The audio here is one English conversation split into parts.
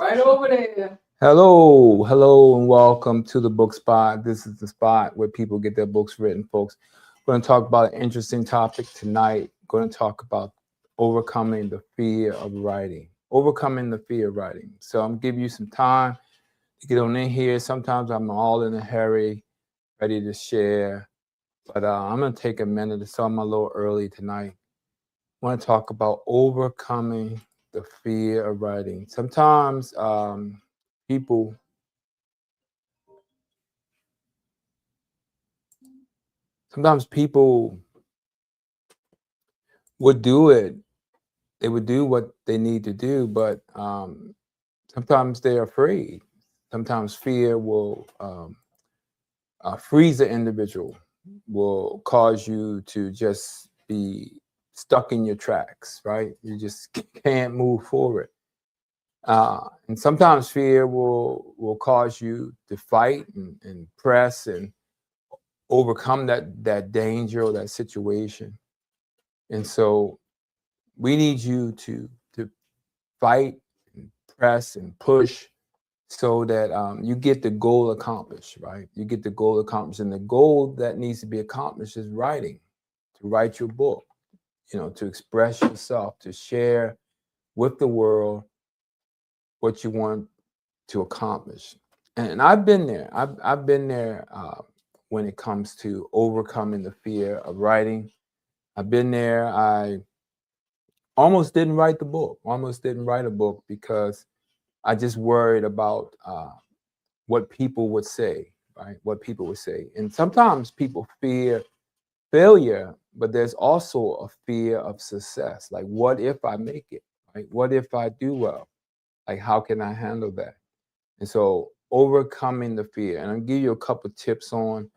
Right over there. Hello, and welcome to the Book Spot. This is the spot where people get their books written, folks. We're going to talk about an interesting topic tonight. We're going to talk about overcoming the fear of writing. Overcoming the fear of writing. So I'm going to give you some time to get on in here. Sometimes I'm all in a hurry, ready to share, but I'm going to take a minute. So I'm a little early tonight. I want to talk about overcoming the fear of writing. Sometimes people sometimes people would do it. They would do what they need to do, but sometimes they're afraid. Sometimes fear will freeze the individual, will cause you to just be stuck in your tracks, right? You just can't move forward. And sometimes fear will cause you to fight and press and overcome that danger or that situation. And so we need you to fight and press and push so that you get the goal accomplished, right? You get the goal accomplished, and the goal that needs to be accomplished is writing, to write your book, to express yourself, to share with the world what you want to accomplish. And I've been there. I've been there when it comes to overcoming the fear of writing. I've been there. I almost didn't write the book. Almost didn't write a book because I just worried about what people would say, right? What people would say. And sometimes people fear failure, but there's also a fear of success. Like, what if I make it? Right? What if I do well? Like, how can I handle that? And so, overcoming the fear. And I'll give you a couple tips on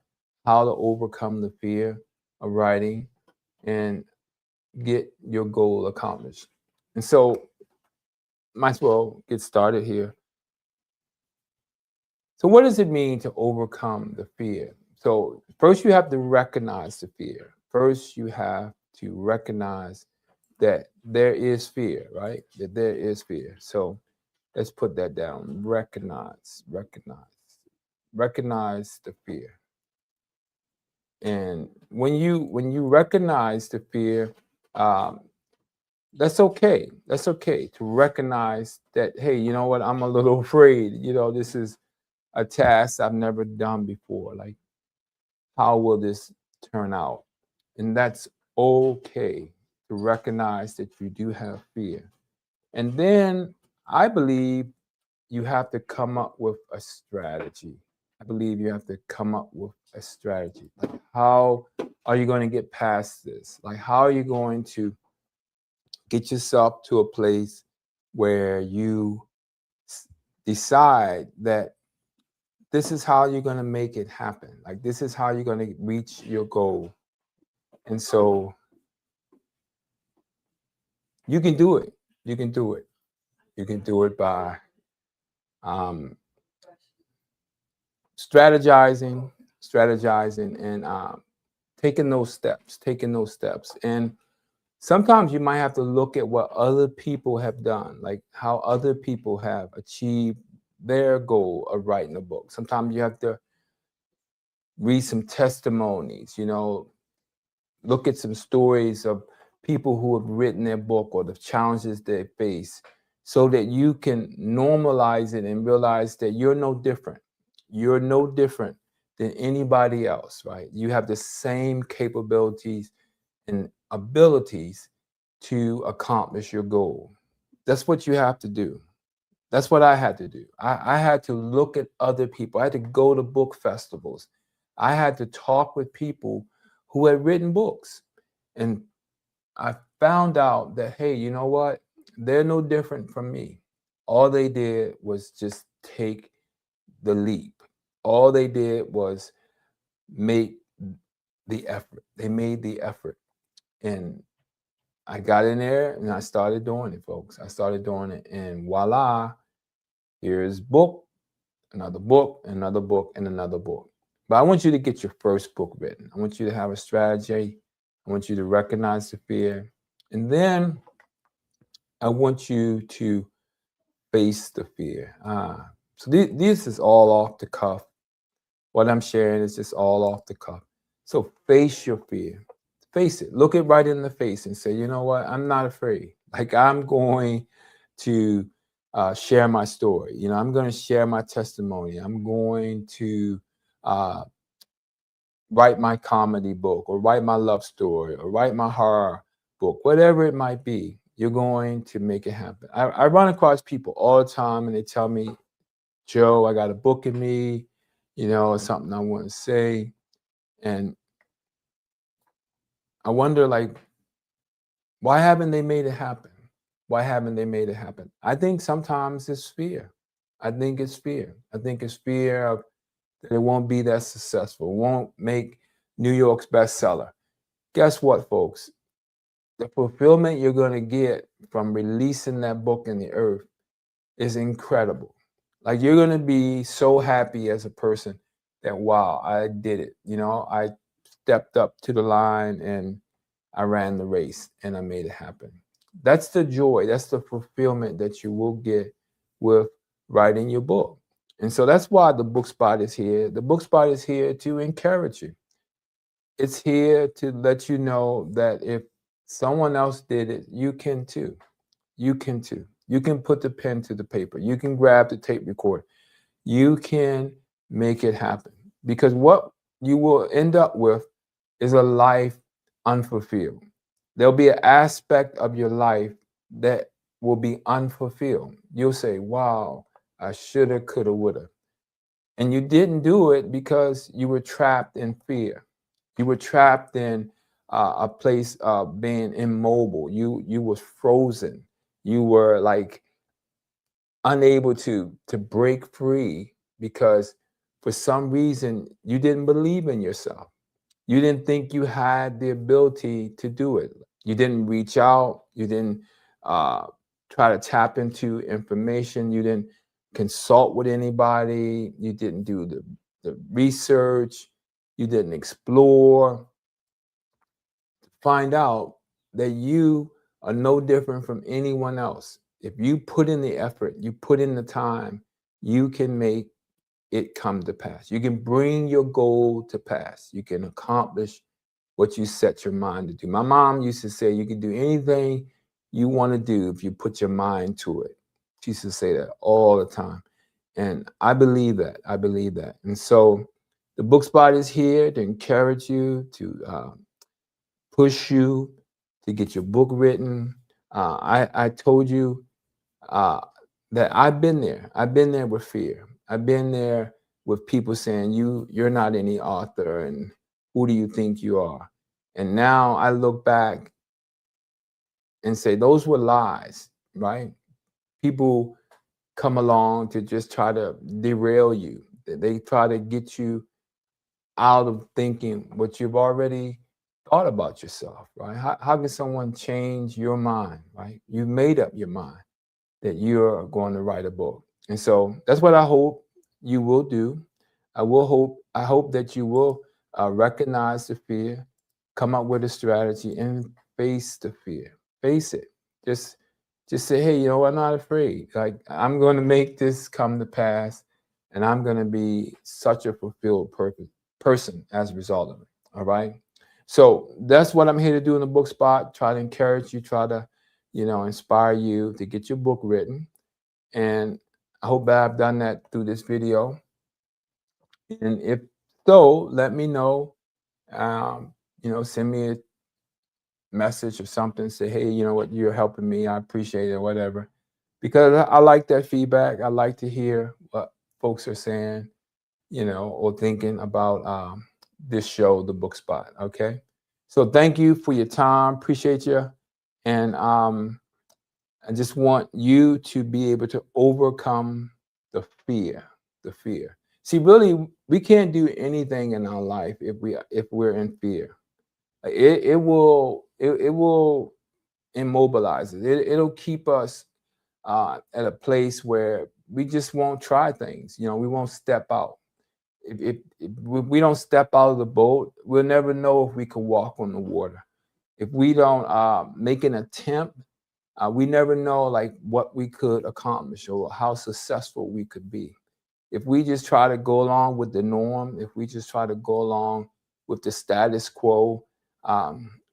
how to overcome the fear of writing and get your goal accomplished. And so, might as well get started here. So, what does it mean to overcome the fear? So, first, you have to recognize the fear. First, you have to recognize that there is fear, right? That there is fear. So, let's put that down. Recognize the fear. And when you recognize the fear, um, that's okay. That's okay to recognize that. Hey, you know what? I'm a little afraid. This is a task I've never done before. Like, how will this turn out? And that's okay to recognize that you do have fear. And then I believe you have to come up with a strategy. I believe you have to come up with a strategy. Like, how are you going to get past this? Like, how are you going to get yourself to a place where you decide that this is how you're going to make it happen. Like, this is how you're going to reach your goal. And so you can do it. You can do it. You can do it by um, strategizing, and taking those steps. And sometimes you might have to look at what other people have done, like how other people have achieved their goal of writing a book. Sometimes you have to read some testimonies, look at some stories of people who have written their book or the challenges they face so that you can normalize it and realize that you're no different. You're no different than anybody else, right? You have the same capabilities and abilities to accomplish your goal. That's what you have to do. That's what I had to do. I had to look at other people. I had to go to book festivals. I had to talk with people who had written books. And I found out that, hey, you know what? They're no different from me. All they did was just take the leap. All they did was make the effort. They made the effort. And I got in there and I started doing it, folks. I started doing it. And voila, here's book, another book, another book, and another book. But I want you to get your first book written. I want you to have a strategy. I want you to recognize the fear. And then I want you to face the fear. So this is all off the cuff. What I'm sharing is just all off the cuff. So face your fear. Face it. Look it right in the face and say, you know what? I'm not afraid. Like, I'm going to share my story. You know, I'm going to share my testimony. I'm going to write my comedy book, or write my love story, or write my horror book, whatever it might be. You're going to make it happen. I run across people all the time and they tell me, Joe, I got a book in me, you know, it's something I want to say. And I wonder, like, why haven't they made it happen? Why haven't they made it happen? I think sometimes it's fear. I think it's fear. I think it's fear of that it won't be that successful, won't make New York's bestseller. Guess what, folks? The fulfillment you're going to get from releasing that book in the earth is incredible. Like, you're going to be so happy as a person that, wow, I did it. You know, I stepped up to the line and I ran the race and I made it happen. That's the joy. That's the fulfillment that you will get with writing your book. And so that's why the Book Spot is here. The Book Spot is here to encourage you. It's here to let you know that if someone else did it, you can too. You can too. You can put the pen to the paper. You can grab the tape recorder. You can make it happen. Because what you will end up with is a life unfulfilled. There'll be an aspect of your life that will be unfulfilled. You'll say, wow, I shoulda, coulda, woulda. And you didn't do it because you were trapped in fear. You were trapped in a place of being immobile. You was frozen. You were like unable to break free because for some reason you didn't believe in yourself. You didn't think you had the ability to do it. You didn't reach out. You didn't try to tap into information. You didn't consult with anybody. You didn't do the research. You didn't explore. Find out that you are no different from anyone else. If you put in the effort, you put in the time, you can make it come to pass. You can bring your goal to pass. You can accomplish what you set your mind to do. My mom used to say you can do anything you want to do if you put your mind to it. She used to say that all the time. And I believe that. I believe that. And so the Book Spot is here to encourage you, to push you to get your book written. I told you that I've been there. I've been there with fear. I've been there with people saying you're not any author, and who do you think you are? And now I look back and say those were lies, right? People come along to just try to derail you. They try to get you out of thinking what you've already thought about yourself, right? How can someone change your mind, right? You've made up your mind that you're going to write a book. And so that's what I hope you will do. I hope that you will recognize the fear, come up with a strategy, and face the fear. Face it. Just say, hey, you know, I'm not afraid. Like, I'm going to make this come to pass, and I'm going to be such a fulfilled person as a result of it. All right. So that's what I'm here to do in the Book Spot. Try to encourage you, try to, you know, inspire you to get your book written. And I hope that I've done that through this video. And if so, let me know. You know, send me a message or something. Say, hey, you know what, you're helping me. I appreciate it, whatever. Because I like that feedback. I like to hear what folks are saying, you know, or thinking about this show, The Book Spot. Okay. So thank you for your time. Appreciate you. And I just want you to be able to overcome the fear, the fear. See, really, we can't do anything in our life if we're in fear. It will immobilize us. It'll keep us at a place where we just won't try things. You know, we won't step out. If we don't step out of the boat, we'll never know if we can walk on the water. If we don't make an attempt We never know like what we could accomplish or how successful we could be. If we just try to go along with the norm, if we just try to go along with the status quo,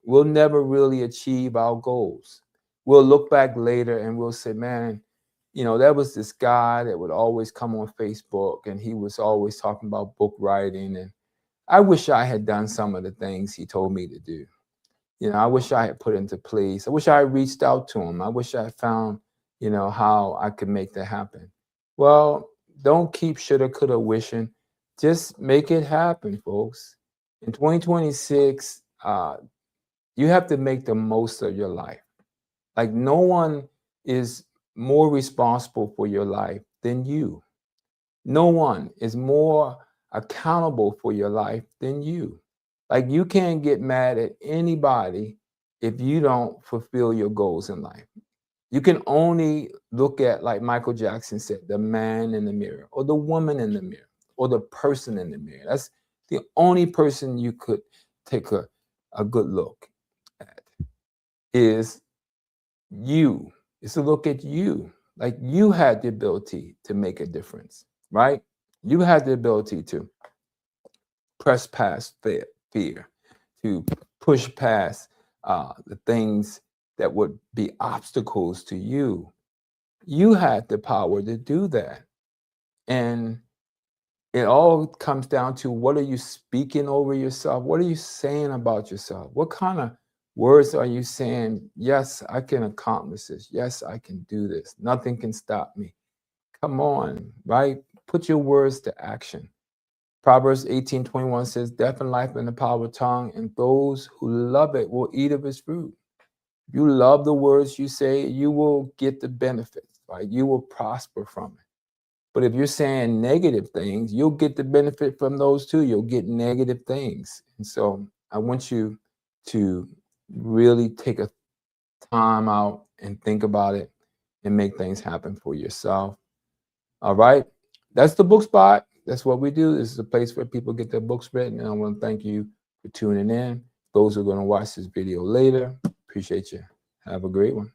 we'll never really achieve our goals. We'll look back later and we'll say, man, you know, there was this guy that would always come on Facebook and he was always talking about book writing. And I wish I had done some of the things he told me to do. You know, I wish I had put into place. I wish I had reached out to him. I wish I had found, you know, how I could make that happen. Well, don't keep shoulda, coulda, wishing. Just make it happen, folks. In 2026, you have to make the most of your life. Like no one is more responsible for your life than you. No one is more accountable for your life than you. Like you can't get mad at anybody if you don't fulfill your goals in life. You can only look at, like Michael Jackson said, the man in the mirror or the woman in the mirror or the person in the mirror. That's the only person you could take a good look at is you. It's to look at you. Like you had the ability to make a difference, right? You had the ability to press past fear, to push past the things that would be obstacles to you. You had the power to do that. And it all comes down to, what are you speaking over yourself? What are you saying about yourself? What kind of words are you saying? Yes, I can accomplish this. Yes, I can do this. Nothing can stop me. Come on, right? Put your words to action. Proverbs 18:21 says, death and life in the power of the tongue, and those who love it will eat of its fruit. If you love the words you say, you will get the benefits, right? You will prosper from it. But if you're saying negative things, you'll get the benefit from those too. You'll get negative things. And so I want you to really take a time out and think about it and make things happen for yourself. All right. That's the Book Spot. That's what we do. This is a place where people get their books written. And I want to thank you for tuning in. Those who are going to watch this video later, appreciate you. Have a great one.